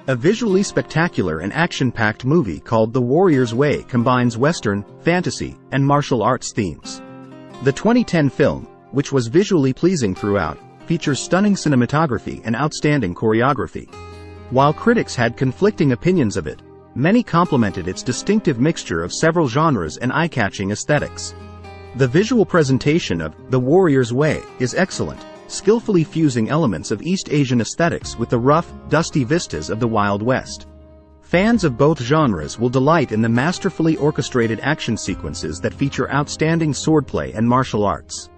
A visually spectacular and action-packed movie called The Warrior's Way combines Western, fantasy, and martial arts themes. The 2010 film, which was visually pleasing throughout, features stunning cinematography and outstanding choreography. While critics had conflicting opinions of it, many complimented its distinctive mixture of several genres and eye-catching aesthetics. The visual presentation of The Warrior's Way is excellent, skillfully fusing elements of East Asian aesthetics with the rough, dusty vistas of the Wild West. Fans of both genres will delight in the masterfully orchestrated action sequences that feature outstanding swordplay and martial arts.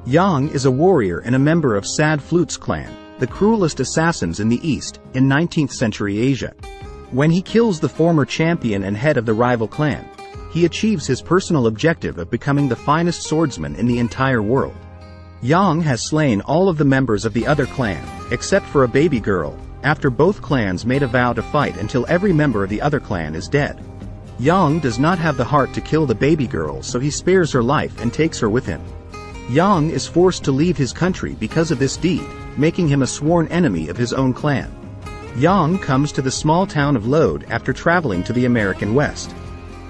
Yang is a warrior and a member of Sad Flute's clan, the cruelest assassins in the East, in 19th century Asia. When he kills the former champion and head of the rival clan, he achieves his personal objective of becoming the finest swordsman in the entire world. Yang has slain all of the members of the other clan, except for a baby girl, after both clans made a vow to fight until every member of the other clan is dead. Yang does not have the heart to kill the baby girl, so he spares her life and takes her with him. Yang is forced to leave his country because of this deed, making him a sworn enemy of his own clan. Yang comes to the small town of Lode after traveling to the American West.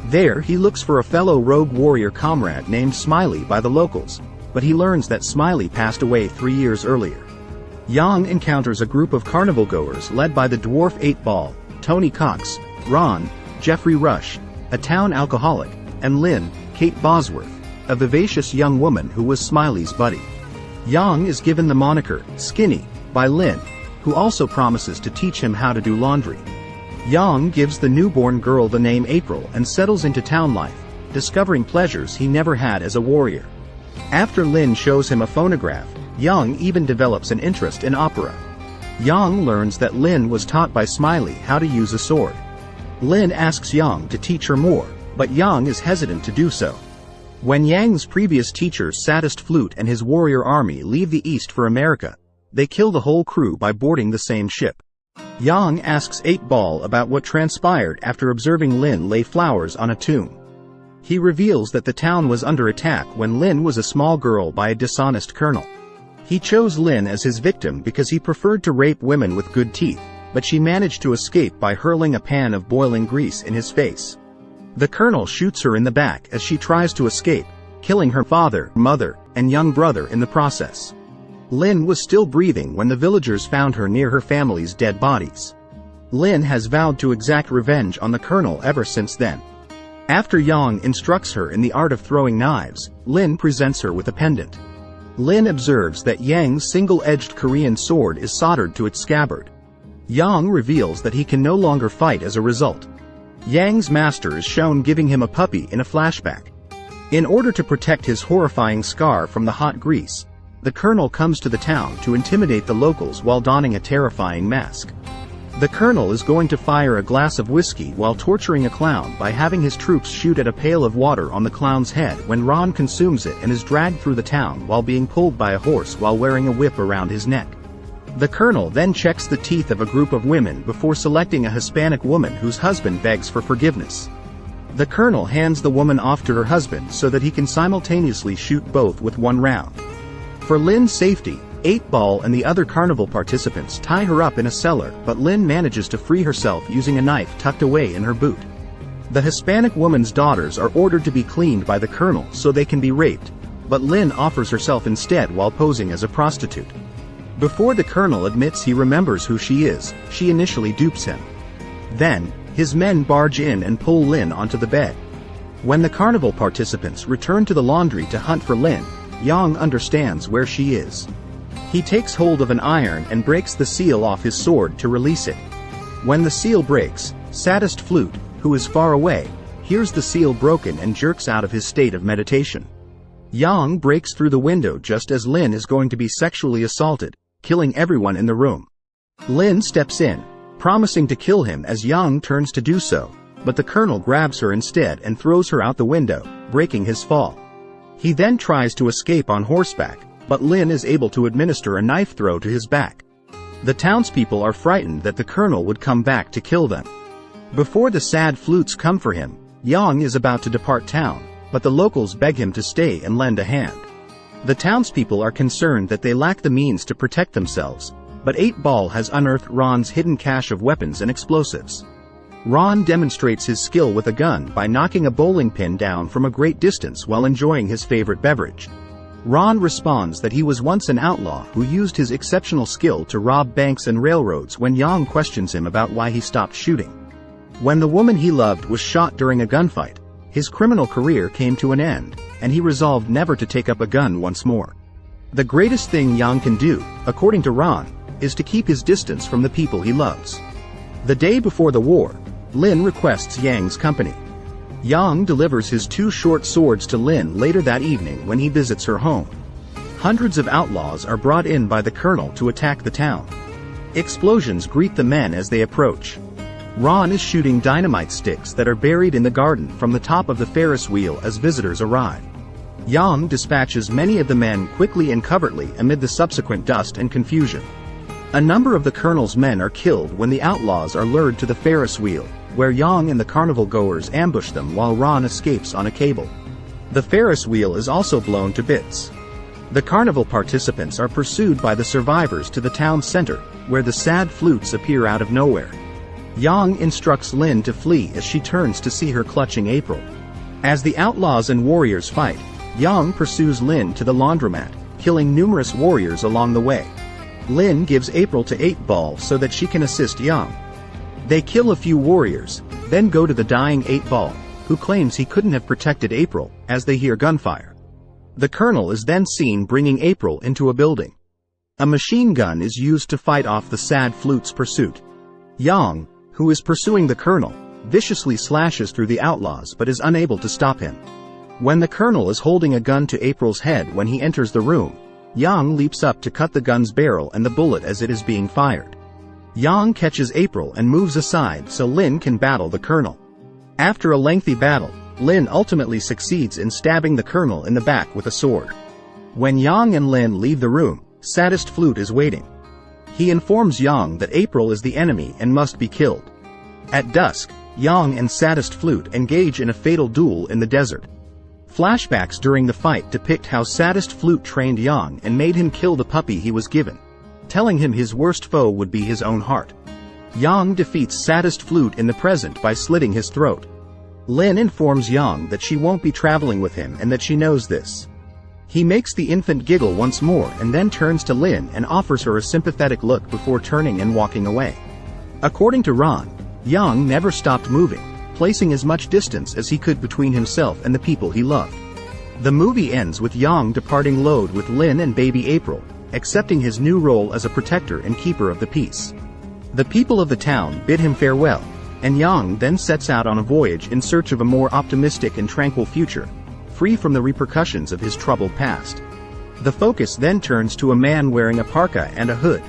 There he looks for a fellow rogue warrior comrade named Smiley by the locals, but he learns that Smiley passed away 3 years earlier. Yang encounters a group of carnival-goers led by the dwarf 8-Ball, Tony Cox, Ron, Jeffrey Rush, a town alcoholic, and Lynn, Kate Bosworth, a vivacious young woman who was Smiley's buddy. Yang is given the moniker, Skinny, by Lynn, who also promises to teach him how to do laundry. Yang gives the newborn girl the name April and settles into town life, discovering pleasures he never had as a warrior. After Lin shows him a phonograph, Yang even develops an interest in opera. Yang learns that Lin was taught by Smiley how to use a sword. Lin asks Yang to teach her more, but Yang is hesitant to do so. When Yang's previous teacher Saddest Flute and his warrior army leave the East for America, they kill the whole crew by boarding the same ship. Yang asks 8-Ball about what transpired after observing Lin lay flowers on a tomb. He reveals that the town was under attack when Lin was a small girl by a dishonest colonel. He chose Lin as his victim because he preferred to rape women with good teeth, but she managed to escape by hurling a pan of boiling grease in his face. The colonel shoots her in the back as she tries to escape, killing her father, mother, and young brother in the process. Lin was still breathing when the villagers found her near her family's dead bodies. Lin has vowed to exact revenge on the colonel ever since then. After Yang instructs her in the art of throwing knives, Lin presents her with a pendant. Lin observes that Yang's single-edged Korean sword is soldered to its scabbard. Yang reveals that he can no longer fight as a result. Yang's master is shown giving him a puppy in a flashback. In order to protect his horrifying scar from the hot grease, the colonel comes to the town to intimidate the locals while donning a terrifying mask. The colonel is going to fire a glass of whiskey while torturing a clown by having his troops shoot at a pail of water on the clown's head when Ron consumes it and is dragged through the town while being pulled by a horse while wearing a whip around his neck. The colonel then checks the teeth of a group of women before selecting a Hispanic woman whose husband begs for forgiveness. The colonel hands the woman off to her husband so that he can simultaneously shoot both with one round. For Lin's safety, 8-Ball and the other carnival participants tie her up in a cellar, but Lin manages to free herself using a knife tucked away in her boot. The Hispanic woman's daughters are ordered to be cleaned by the colonel so they can be raped, but Lin offers herself instead while posing as a prostitute. Before the colonel admits he remembers who she is, she initially dupes him. Then, his men barge in and pull Lin onto the bed. When the carnival participants return to the laundry to hunt for Lin, Yang understands where she is. He takes hold of an iron and breaks the seal off his sword to release it. When the seal breaks, Saddest Flute, who is far away, hears the seal broken and jerks out of his state of meditation. Yang breaks through the window just as Lin is going to be sexually assaulted, killing everyone in the room. Lin steps in, promising to kill him as Yang turns to do so, but the colonel grabs her instead and throws her out the window, breaking his fall. He then tries to escape on horseback, but Lin is able to administer a knife throw to his back. The townspeople are frightened that the colonel would come back to kill them. Before the Sad Flutes come for him, Yang is about to depart town, but the locals beg him to stay and lend a hand. The townspeople are concerned that they lack the means to protect themselves, but 8-Ball has unearthed Ron's hidden cache of weapons and explosives. Ron demonstrates his skill with a gun by knocking a bowling pin down from a great distance while enjoying his favorite beverage. Ron responds that he was once an outlaw who used his exceptional skill to rob banks and railroads when Yang questions him about why he stopped shooting. When the woman he loved was shot during a gunfight, his criminal career came to an end, and he resolved never to take up a gun once more. The greatest thing Yang can do, according to Ron, is to keep his distance from the people he loves. The day before the war, Lin requests Yang's company. Yang delivers his 2 short swords to Lin later that evening when he visits her home. Hundreds of outlaws are brought in by the colonel to attack the town. Explosions greet the men as they approach. Ron is shooting dynamite sticks that are buried in the garden from the top of the Ferris wheel as visitors arrive. Yang dispatches many of the men quickly and covertly amid the subsequent dust and confusion. A number of the colonel's men are killed when the outlaws are lured to the Ferris wheel, where Yang and the carnival goers ambush them while Ron escapes on a cable. The Ferris wheel is also blown to bits. The carnival participants are pursued by the survivors to the town center, where the sad flutes appear out of nowhere. Yang instructs Lin to flee as she turns to see her clutching April. As the outlaws and warriors fight, Yang pursues Lin to the laundromat, killing numerous warriors along the way. Lin gives April to 8-Ball so that she can assist Yang. They kill a few warriors, then go to the dying 8-Ball, who claims he couldn't have protected April, as they hear gunfire. The colonel is then seen bringing April into a building. A machine gun is used to fight off the sad flute's pursuit. Yang, who is pursuing the colonel, viciously slashes through the outlaws but is unable to stop him. When the colonel is holding a gun to April's head when he enters the room, Yang leaps up to cut the gun's barrel and the bullet as it is being fired. Yang catches April and moves aside so Lin can battle the colonel. After a lengthy battle, Lin ultimately succeeds in stabbing the colonel in the back with a sword. When Yang and Lin leave the room, Sadist Flute is waiting. He informs Yang that April is the enemy and must be killed. At dusk, Yang and Sadist Flute engage in a fatal duel in the desert. Flashbacks during the fight depict how Sadist Flute trained Yang and made him kill the puppy he was given, telling him his worst foe would be his own heart. Yang defeats Sadist Flute in the present by slitting his throat. Lin informs Yang that she won't be traveling with him and that she knows this. He makes the infant giggle once more and then turns to Lin and offers her a sympathetic look before turning and walking away. According to Ron, Yang never stopped moving, placing as much distance as he could between himself and the people he loved. The movie ends with Yang departing Lode with Lin and baby April, accepting his new role as a protector and keeper of the peace. The people of the town bid him farewell, and Yang then sets out on a voyage in search of a more optimistic and tranquil future, free from the repercussions of his troubled past. The focus then turns to a man wearing a parka and a hood.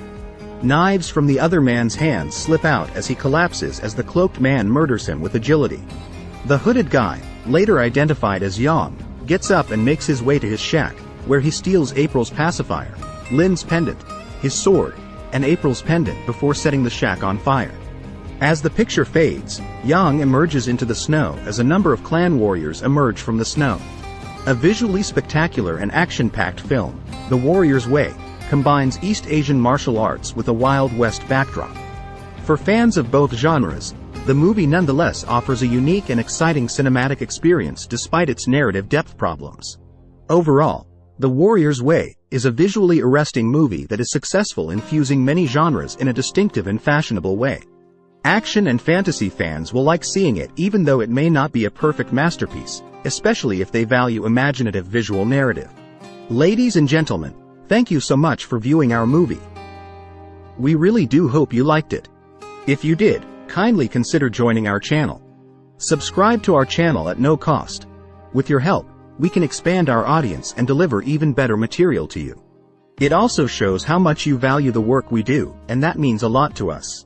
Knives from the other man's hands slip out as he collapses as the cloaked man murders him with agility. The hooded guy, later identified as Yang, gets up and makes his way to his shack, where he steals April's pacifier, Lin's pendant, his sword, and April's pendant before setting the shack on fire. As the picture fades, Yang emerges into the snow as a number of clan warriors emerge from the snow. A visually spectacular and action-packed film, The Warrior's Way, combines East Asian martial arts with a Wild West backdrop. For fans of both genres, the movie nonetheless offers a unique and exciting cinematic experience despite its narrative depth problems. Overall, The Warrior's Way is a visually arresting movie that is successful in fusing many genres in a distinctive and fashionable way. Action and fantasy fans will like seeing it even though it may not be a perfect masterpiece, especially if they value imaginative visual narrative. Ladies and gentlemen, thank you so much for viewing our movie. We really do hope you liked it. If you did, kindly consider joining our channel. Subscribe to our channel at no cost. With your help, we can expand our audience and deliver even better material to you. It also shows how much you value the work we do, and that means a lot to us.